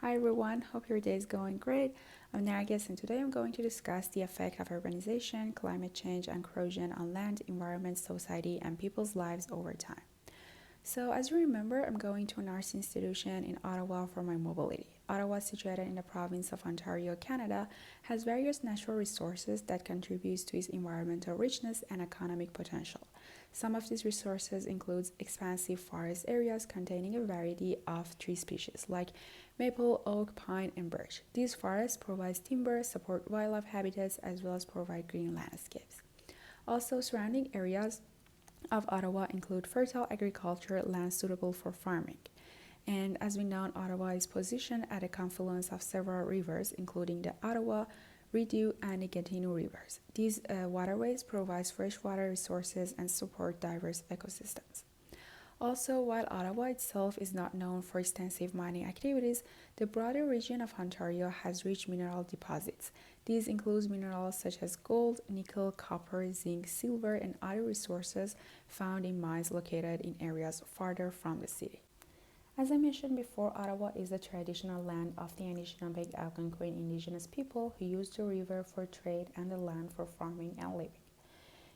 Hi everyone, hope your day is going great. I'm Nargis and today I'm going to discuss the effect of urbanization, climate change, and corrosion on land, environment, society, and people's lives over time. So, as you remember, I'm going to an arts institution in Ottawa for my mobility. Ottawa, situated in the province of Ontario, Canada, has various natural resources that contribute to its environmental richness and economic potential. Some of these resources include expansive forest areas containing a variety of tree species like maple, oak, pine, and birch. These forests provide timber, support wildlife habitats, as well as provide green landscapes. Also, surrounding areas of Ottawa include fertile agriculture land suitable for farming. And as we know, Ottawa is positioned at a confluence of several rivers, including the Ottawa, Rideau, and the Gatineau rivers. These waterways provide freshwater resources and support diverse ecosystems. Also, while Ottawa itself is not known for extensive mining activities, the broader region of Ontario has rich mineral deposits. These include minerals such as gold, nickel, copper, zinc, silver, and other resources found in mines located in areas farther from the city. As I mentioned before, Ottawa is the traditional land of the Anishinaabe Algonquin Indigenous people who used the river for trade and the land for farming and living.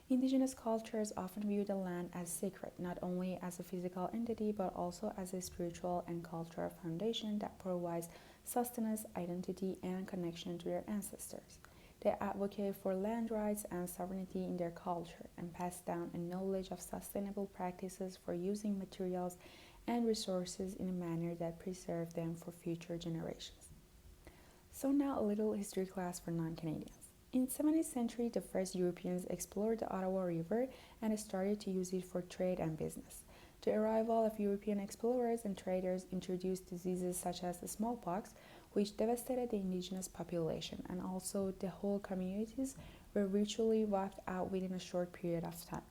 Indigenous cultures often view the land as sacred, not only as a physical entity but also as a spiritual and cultural foundation that provides sustenance, identity, and connection to their ancestors. They advocate for land rights and sovereignty in their culture and pass down a knowledge of sustainable practices for using materials and resources in a manner that preserve them for future generations. So now a little history class for non-Canadians. In the 17th century, the first Europeans explored the Ottawa River and started to use it for trade and business. The arrival of European explorers and traders introduced diseases such as the smallpox, which devastated the indigenous population, and also the whole communities were virtually wiped out within a short period of time.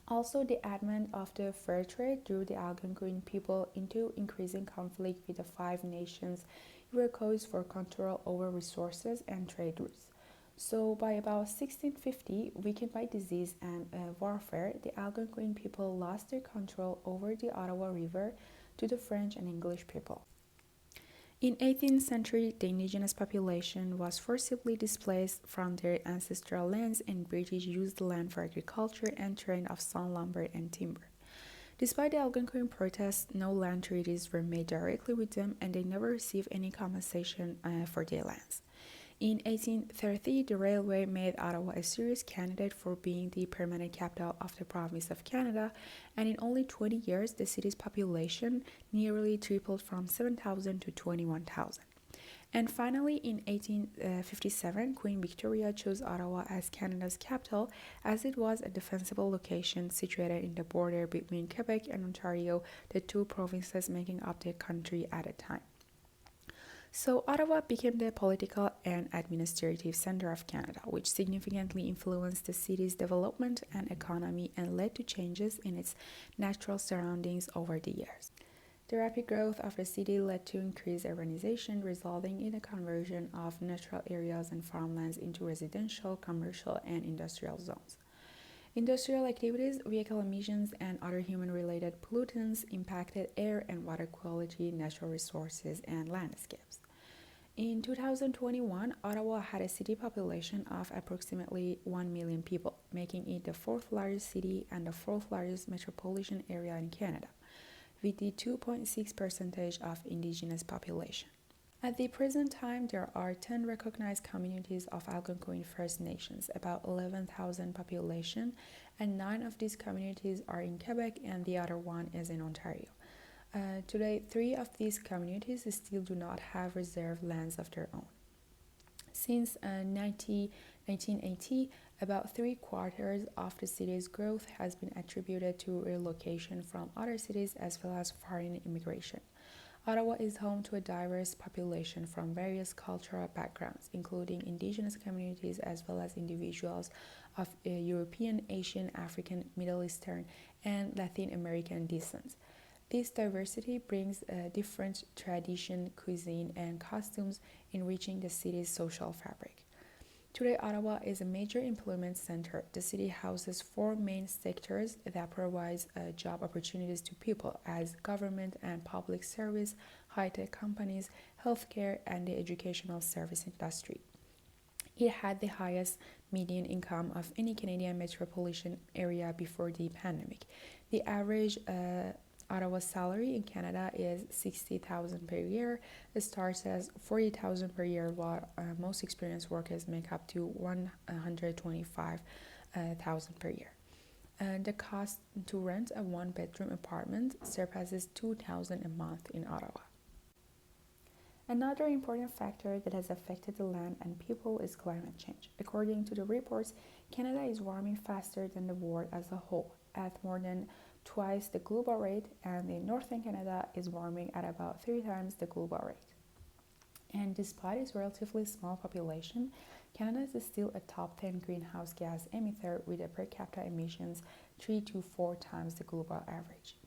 Also, the advent of the fur trade drew the Algonquin people into increasing conflict with the Five Nations Iroquois for control over resources and trade routes. So, by about 1650, weakened by disease and warfare, the Algonquin people lost their control over the Ottawa River to the French and English people. In 18th century, the indigenous population was forcibly displaced from their ancestral lands and British used the land for agriculture and trade of sawn lumber and timber. Despite the Algonquin protests, no land treaties were made directly with them and they never received any compensation for their lands. In 1830, the railway made Ottawa a serious candidate for being the permanent capital of the province of Canada, and in only 20 years, the city's population nearly tripled from 7,000 to 21,000. And finally, in 1857, Queen Victoria chose Ottawa as Canada's capital as it was a defensible location situated in the border between Quebec and Ontario, the two provinces making up the country at the time. So, Ottawa became the political and administrative center of Canada, which significantly influenced the city's development and economy and led to changes in its natural surroundings over the years. The rapid growth of the city led to increased urbanization, resulting in the conversion of natural areas and farmlands into residential, commercial, and industrial zones. Industrial activities, vehicle emissions, and other human related pollutants impacted air and water quality, natural resources, and landscapes. In 2021, Ottawa had a city population of approximately 1 million people, making it the fourth largest city and the fourth largest metropolitan area in Canada, with the 2.6% of indigenous population. At the present time, there are 10 recognized communities of Algonquin First Nations, about 11,000 population, and 9 of these communities are in Quebec and the other one is in Ontario. Today, 3 of these communities still do not have reserved lands of their own. Since 1980, about 3/4 of the city's growth has been attributed to relocation from other cities as well as foreign immigration. Ottawa is home to a diverse population from various cultural backgrounds, including indigenous communities as well as individuals of European, Asian, African, Middle Eastern, and Latin American descent. This diversity brings different tradition, cuisine, and costumes, enriching the city's social fabric. Today, Ottawa is a major employment center. The city houses four main sectors that provide job opportunities to people as government and public service, high-tech companies, healthcare, and the educational service industry. It had the highest median income of any Canadian metropolitan area before the pandemic. The average Ottawa salary in Canada is $60,000 per year. It starts as $40,000 per year, while most experienced workers make up to $125,000 per year. And the cost to rent a one-bedroom apartment surpasses $2,000 a month in Ottawa. Another important factor that has affected the land and people is climate change. According to the reports, Canada is warming faster than the world as a whole, at more than twice the global rate, and in northern Canada is warming at about 3 times the global rate. And despite its relatively small population, Canada is still a top 10 greenhouse gas emitter with a per capita emissions 3 to 4 times the global average.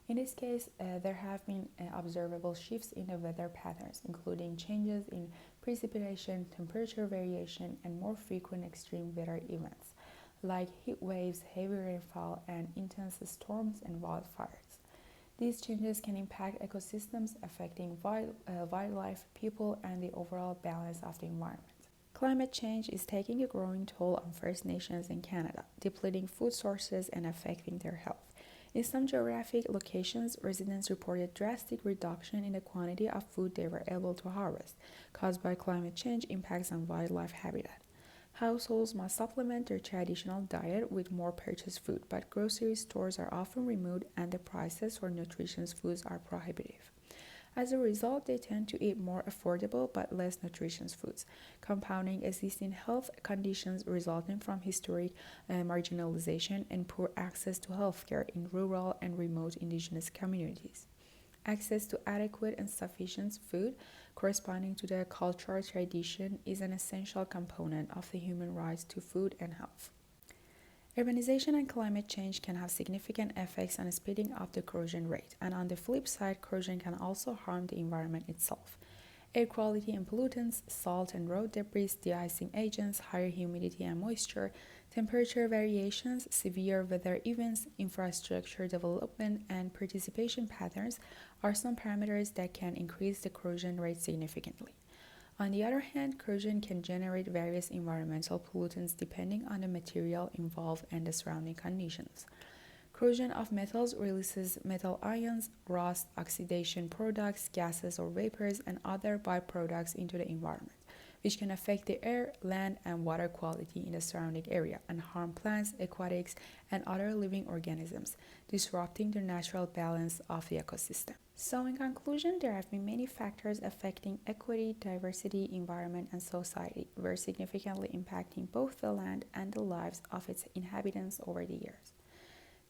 In this case, there have been observable shifts in the weather patterns, including changes in precipitation, temperature variation, and more frequent extreme weather events, like heat waves, heavy rainfall, and intense storms and wildfires. These changes can impact ecosystems, affecting wildlife, people, and the overall balance of the environment. Climate change is taking a growing toll on First Nations in Canada, depleting food sources and affecting their health. In some geographic locations, residents reported drastic reduction in the quantity of food they were able to harvest, caused by climate change impacts on wildlife habitat. Households must supplement their traditional diet with more purchased food, but grocery stores are often removed and the prices for nutritious foods are prohibitive. As a result, they tend to eat more affordable but less nutritious foods, compounding existing health conditions resulting from historic marginalization and poor access to healthcare in rural and remote Indigenous communities. Access to adequate and sufficient food corresponding to their cultural tradition is an essential component of the human rights to food and health. Urbanization and climate change can have significant effects on speeding up the corrosion rate, and on the flip side, corrosion can also harm the environment itself. Air quality and pollutants, salt and road debris, de-icing agents, higher humidity and moisture, temperature variations, severe weather events, infrastructure development, and participation patterns are some parameters that can increase the corrosion rate significantly. On the other hand, corrosion can generate various environmental pollutants depending on the material involved and the surrounding conditions. Corrosion of metals releases metal ions, rust, oxidation products, gases or vapors, and other byproducts into the environment, which can affect the air, land, and water quality in the surrounding area and harm plants, aquatics, and other living organisms, disrupting the natural balance of the ecosystem. So in conclusion, there have been many factors affecting equity, diversity, environment, and society, were significantly impacting both the land and the lives of its inhabitants over the years.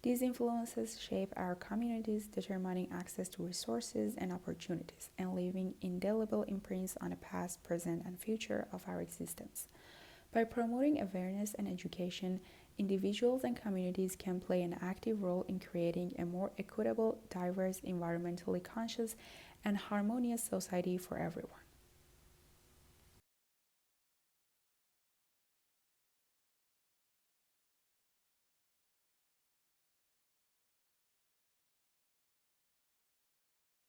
These influences shape our communities, determining access to resources and opportunities, and leaving indelible imprints on the past, present, and future of our existence. By promoting awareness and education, individuals and communities can play an active role in creating a more equitable, diverse, environmentally conscious, and harmonious society for everyone.